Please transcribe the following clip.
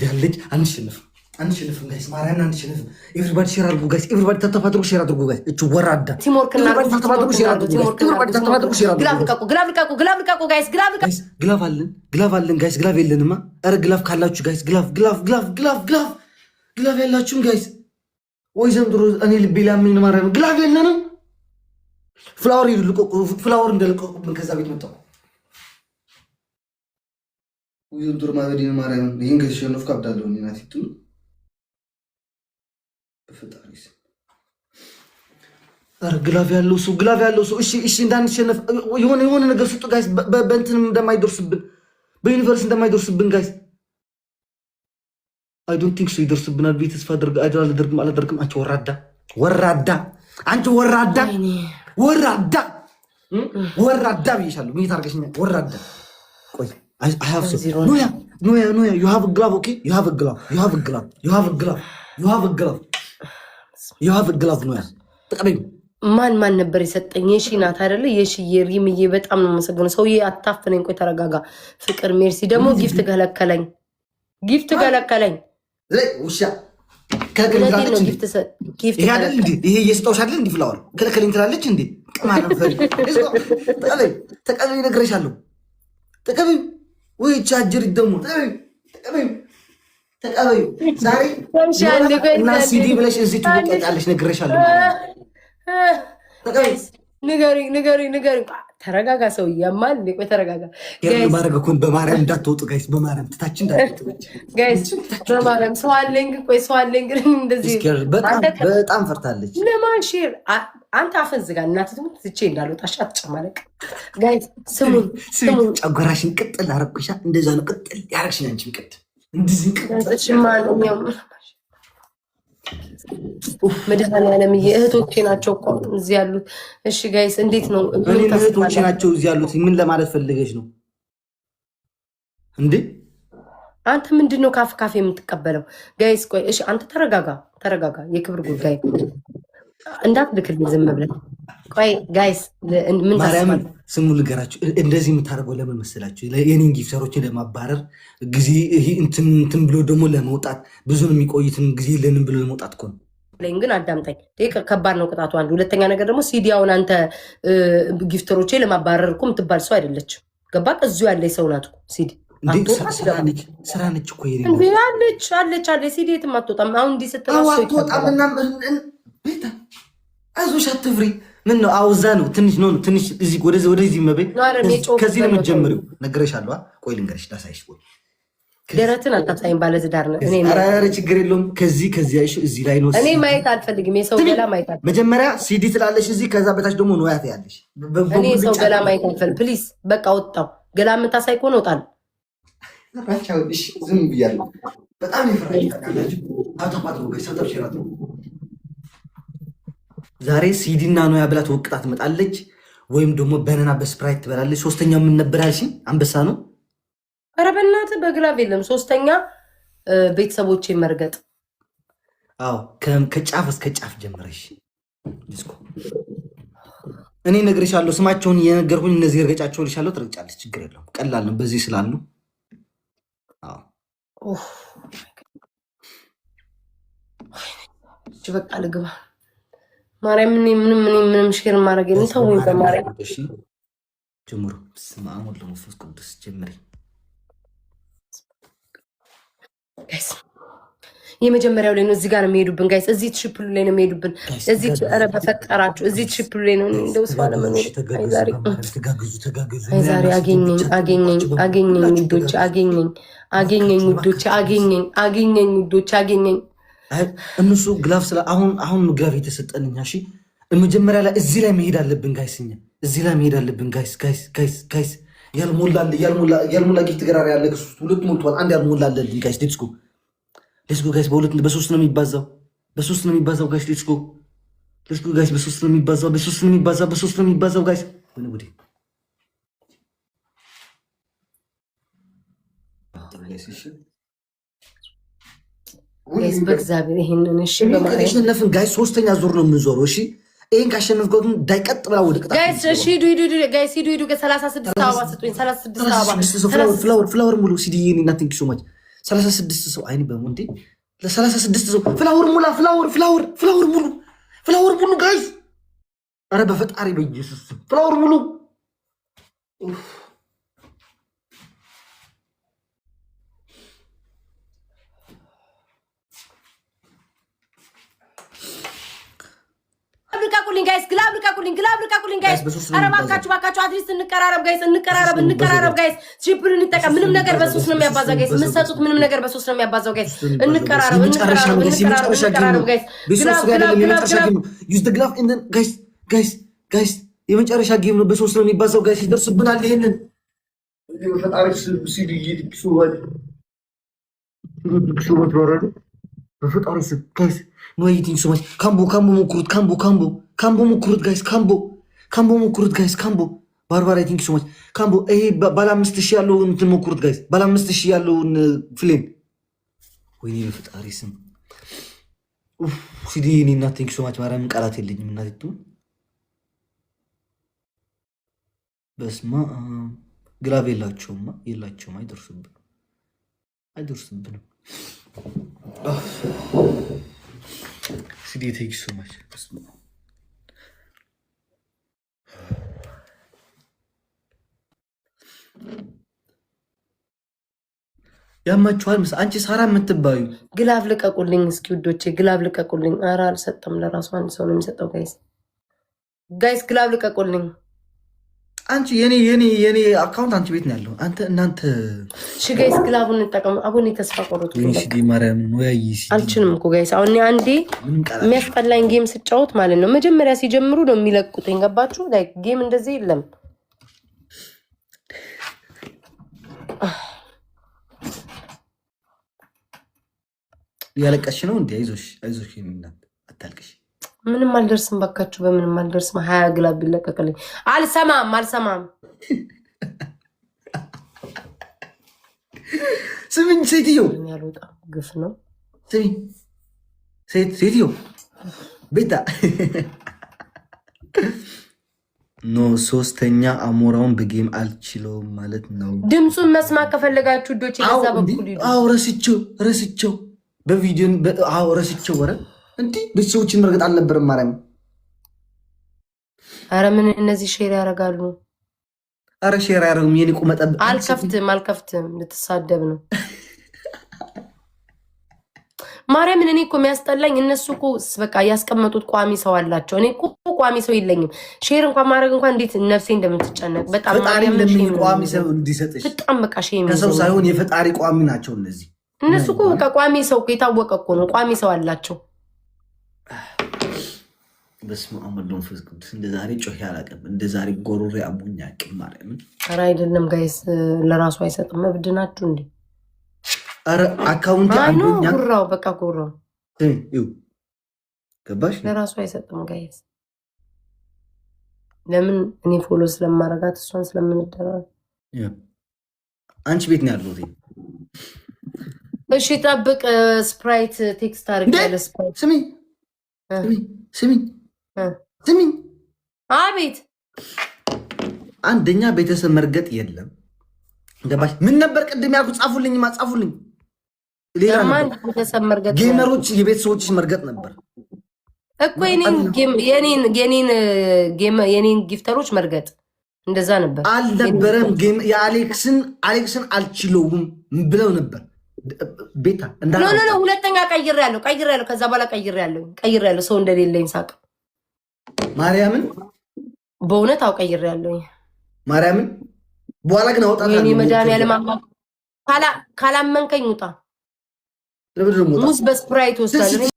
ሲዳለች አንሽንፍም ጋይስ ማርያምን አንሽንፍም። ኤቭሪባዲ ሼር አድርጉ ጋይስ። ኤቭሪባዲ ተተፋጥሩ ሼር አድርጉ ጋይስ። እቺ ወራዳ ቲሞርክና ተተፋጥሩ ሼር አድርጉ ግላፍ ጋይስ። ግላፍ አለን ጋይስ። ግላፍ የለንማ። ኧረ ግላፍ ካላችሁ ጋይስ ግላፍ ያላችሁም ጋይስ ወይ ዘንድሮ እኔ ልቤ ላምን ማርያም ግላፍ የለንም። ፍላወር ይልቀቁ ፍላወር እንደለቀቁብን ከዛ ቤት መጣሁ ወይ ዘንድሮ ማበዲን ማርያም ይሄን ገሽ ነው ፍቃብዳለሁ እኔ ናቲቱ በፈጣሪስ ኧረ ግላፍ ያለው ሰው እሺ እንዳንሸነፍ የሆነ ነገር ስጡ ጋይስ። በእንትን እንደማይደርስብን በዩኒቨርሲቲ እንደማይደርስብን ጋይስ። አይ ዶንት ቲንክ ሶ ይደርስብናል ብዬ ተስፋ አላደርግም። አንቺ ወራዳ ብዬሻለሁ። ምን ታርገሽኛል? ወራዳ ቆይ I have so no you have a glove okay you have a glove no ተቀበይ ማን ነበር የሰጠኝ? የሺ ናት አይደለ? የሺ የሪምዬ በጣም ነው የምሰግነው። ሰውዬ አታፍነኝ። ቆይ ተረጋጋ። ፍቅር ሜርሲ ደግሞ ጊፍት ከለከለኝ ውሻ ከለከለኝ ይሄ የስጦሽ አይደል? እንዲ ፍላወር ከለከለኝ ትላለች እንዴ? ቀማራ ፈሪ ተቀበይ ነግሬሻለሁ። ተቀበይ ወይ ቻርጀር ደግሞ ተቀበይ ዛሬ እና ሲዲ ብለሽ እዚህ ትወጣለሽ ነግሬሻለሁ። ንገሪ ተረጋጋ። ሰው ያማል። ቆይ ተረጋጋ ማድረግ እኮ በማርያም እንዳትወጡ ጋይስ። በማርያም ትታችን ጋይስ በማርያም ሰው አለኝ ግን እንደዚህ በጣም ፈርታለች። ለማን ሼር አንተ አፈን ዝጋ። እናትህ ትሙት ትቼ እንዳልወጣሽ አትጨማለቅ ጋይስ። ስሙን ጨጓራሽን ቅጥል አረኩሻ። እንደዛ ነው ቅጥል ያረግሽኝ አንቺም ቅጥል እንደዚህ ቅጥል ሽማለኛው መድኃኒዓለም እህቶቼ ናቸው እኮ እዚህ ያሉት። እሺ ጋይስ እንዴት ነው? እህቶቼ ናቸው እዚህ ያሉት። ምን ለማለት ፈልገሽ ነው እንዴ? አንተ ምንድነው ካፍ የምትቀበለው? ጋይስ ቆይ እሺ አንተ ተረጋጋ። የክብር ጉዳይ እንዳትልክልኝ ዝም ብለህ ቆይ ጋይስ። ምን ማርያምን ስሙ ልገራችሁ። እንደዚህ የምታደርገው ለምን መሰላችሁ? የኔን ጊፍተሮችን ለማባረር ጊዜ እንትን ብሎ ደግሞ ለመውጣት ብዙ ነው የሚቆይትን ጊዜ የለንም ብሎ ለመውጣት እኮ ነው። ግን አዳምጠኝ፣ ከባድ ነው ቅጣቱ። አንድ ሁለተኛ ነገር ደግሞ ሲዲያውን አንተ ጊፍተሮቼ ለማባረር እኮ የምትባል ሰው አይደለችም። ገባህ? እዚሁ ያለ ሰው ናት እኮ ሲዲ። ስራ ነች እኮ አለች ሲዲ። የትም አትወጣም። አሁን እንዲህ ቤታ አይዞሽ አትፍሪ። ምን ነው አውዛ ነው ትንሽ እዚህ ወደዚህ መበይ ከዚህ ነው የምትጀምሪው። ነግሬሻለሁ። ቆይ ልንገርሽ ላሳይሽ። ቆይ ደረትን አታሳይም። ባለትዳር ነው። ኧረ ችግር የለውም። ከዚህ አይሽ እዚህ ላይ ነው። እኔ ማየት አልፈልግም። የሰው ገላ ማየት አልፈልግም። መጀመሪያ ሲዲ ትላለሽ እዚህ፣ ከዛ በታች ደግሞ ነው ያለሽ። እኔ የሰው ገላ ማየት አልፈልግም። ፕሊዝ በቃ ወጣው። ገላ የምታሳይ ከሆነ እወጣለሁ። ራቻውሽ ዝም ብያለሁ። በጣም ይፈራል። አውጣው ጋር ሰጣው ሽራቱ ዛሬ ሲዲና ነው ያብላ ተወቅጣ ትመጣለች፣ ወይም ደግሞ በነና በስፕራይት ትበላለች። ሶስተኛው ምን ነበር ያልሽኝ? አንበሳ ነው። ኧረ በእናትህ በግላቭ የለም። ሶስተኛ ቤተሰቦቼ መርገጥ። አዎ ከጫፍ እስከ ጫፍ ጀምረሽ ዲስኮ። እኔ ነግሬሻለሁ። ስማቸውን እየነገርኩኝ እነዚህ እርገጫቸው ልሻለሁ። ትረግጫለች። ችግር የለውም። ቀላል ነው። በዚህ ስላሉ አዎ በቃ ልግባ። ማርያም ምንም ሼር ማድረግ የሚተው በማርያም ጀምሮ ስማሙ ለመንፈስ ቅዱስ ጀምሪ። ጋይስ የመጀመሪያው ላይ ነው። እዚህ ጋር ነው የሚሄዱብን ጋይስ። እዚህ ትሪፕሉ ላይ ነው የሚሄዱብን። እዚህ ኧረ በፈጠራችሁ እዚህ ትሪፕሉ ላይ ነው። እንደው ስፋ ለመኖር ዛሬ አገኘኝ ውዶች አገኘኝ። እነሱ ግላፍ ስለ አሁን ግላፍ የተሰጠንኛ። እሺ መጀመሪያ ላይ እዚህ ላይ መሄድ አለብን ጋይስ። እዚህ ላይ መሄድ አለብን ጋይስ። ያልሞላ ጊፍት ገራሪ ያለ ሁለት ሞልቷል። አንድ ያልሞላ አለልን ጋይስ። ሌትስ ጎ ጋይስ። በሶስት ነው የሚባዛው ጋይስ። ሌትስ ጎ ጋይስ። በሶስት ነው የሚባዛው ጋይስ። ምን ጉዴ ጋይስ በእግዚአብሔር ይሄንን እሺ በማሸነፍን ጋይስ ሶስተኛ ዙር ነው የምንዞረው። እሺ ይሄን ካሸነፍከው ግን ዳይቀጥ ብላ ወደ ቅጣት ጋይስ እሺ ሂዱ ጋይስ ሂዱ 36 አበባ ስጡኝ። 36 አበባ ፍላወር ሙሉ ሲዲ እና ቴንክ ዩ ሶ ማች 36 ሰው አይኒ በሙንዴ ለ36 ሰው ፍላወር ሙላ ፍላወር ሙሉ ጋይስ። አረ በፈጣሪ በኢየሱስ ፍላወር ሙሉ ልቀቁልኝ ጋይስ፣ ግላብ ልቀቁልኝ ጋይስ። ኧረ እባካችሁ አትሊስት እንቀራረብ ጋይስ፣ እንቀራረብ ጋይስ። ትሪፕል እንጠቀም። ምንም ነገር በሶስት ነው የሚያባዛው ጋይስ። የምትሰጡት ምንም ነገር በሶስት ነው የሚያባዛው ጋይስ። እንቀራረብ ጋይስ። የመጨረሻ ጌም ነው፣ በሶስት ነው የሚባዛው ጋይስ። ይደርስብናል። ይሄንን በፈጣሪ ስም ጋይስ ነው ይቲንግ ሶ ማች ካምቦ ሞክሩት ጋይስ። ካምቦ ሞክሩት ጋይስ። ካምቦ ባርባራ ቲንክ ሶ ማች ካምቦ። ይሄ ባለ 5000 ያለውን እንትን ሞክሩት ጋይስ። ባለ 5000 ያለውን ፍሌም ወይኔ በፈጣሪ ስም ሲዲ እኔ እና ቲንክ ሶ ማች ማርያም ቃላት የለኝም። እናት በስማ ግላብ የላቸውም። አይደርሱብንም። ሲዲ ቴንክ ሶ ማች ያማችኋል። አንቺ ሳራ የምትባዩ ግላብ ልቀቁልኝ እስኪ ውዶቼ፣ ግላብ ልቀቁልኝ። ኧረ አልሰጠም፣ ለራሱ አንድ ሰው ነው የሚሰጠው ጋይስ ግላብ ልቀቁልኝ። አንቺ የኔ አካውንት አንቺ ቤት ነው ያለው። እናንተ እሺ ጋይስ ግላቡን እንጠቀም። አሁን ተስፋ ቆረጥኩ። ማርያም አልችልም እኮ ጋይስ። አሁን አንዴ የሚያስጠላኝ ጌም ስጫወት ማለት ነው መጀመሪያ ሲጀምሩ ነው የሚለቁትኝ። ገባችሁ? ላይክ ጌም እንደዚህ የለም። ያለቀሽ ነው እንዴ? አይዞሽ እናት አታልቅሽ። ምንም አልደርስም፣ ባካችሁ በምንም አልደርስም። 20 ግላብ ቢለቀቅልኝ አልሰማም። ስሚኝ ሴትዮ፣ ያልወጣ ግፍ ነው። ስሚኝ ሴትዮ ቤታ ኖ ሶስተኛ አሞራውን በጌም አልችለውም ማለት ነው። ድምፁን መስማት ከፈለጋችሁ ዶች የዛ በኩል ይዱ። አዎ ረስቸው በቪዲዮ ረስቸው። ወረ እንዴ ቤተሰቦችን መርገጥ አልነበረም። ማርያም አረ ምን እነዚህ ሼር ያደርጋሉ? አረ ሼር ያደርጉም። የኔ ቁመጠብ አልከፍትም ልትሳደብ ነው። ማርያምን እኔ እኮ የሚያስጠላኝ እነሱ እኮ በቃ ያስቀመጡት ቋሚ ሰው አላቸው። እኔ እኮ ቋሚ ሰው የለኝም። ሼር እንኳን ማድረግ እንኳን እንዴት ነፍሴ እንደምትጨነቅ በጣም ቋሚ ሰው እንዲሰጥሽ በጣም በቃ ሼም ከሰው ሳይሆን የፈጣሪ ቋሚ ናቸው እነዚህ። እነሱ እኮ በቃ ቋሚ ሰው የታወቀ እኮ ነው። ቋሚ ሰው አላቸው። በስመ አብ ወወልድ ወመንፈስ ቅዱስ። እንደ ዛሬ ጮህ ያላቀም እንደ ዛሬ ጎሮሬ አሞኛ አቅም ማርያምን። ኧረ አይደለም ጋይስ፣ ለራሱ አይሰጥም። እብድ ናችሁ እንዴ? አረ አካውንት አሞኛ ጉራው በቃ ጉራው ገባሽ? ለራሱ አይሰጥም ጋይስ። ለምን እኔ ፎሎ ስለማረጋት እሷን ስለምንደራረግ። አንቺ ቤት ነው ያለው። እሺ ጠብቅ። ስፕራይት ቴክስት አድርጋለ። ስፕራይት ስሚኝ። አቤት። አንደኛ ቤተሰብ መርገጥ የለም። ገባሽ? ምን ነበር ቅድም ያልኩት? ጻፉልኝ። ሌላ ቤተሰብ መርገጥ ጌመሮች የቤተሰቦችሽ መርገጥ ነበር እኮ የኔን ጊፍተሮች መርገጥ እንደዛ ነበር አልነበረም? የአሌክስን አልችለውም ብለው ነበር። ቤታ ኖ ሁለተኛ ቀይሬያለሁ። ከዛ በኋላ ቀይሬያለሁ። ሰው እንደሌለኝ ሳቅ ማርያምን፣ በእውነት አው ቀይሬያለሁ ማርያምን። በኋላ ግን አውጣ የኔ መድኃኒዓለም ካላመንከኝ ውጣ። ሙዝ በስፕራይት ወስዳለሁ።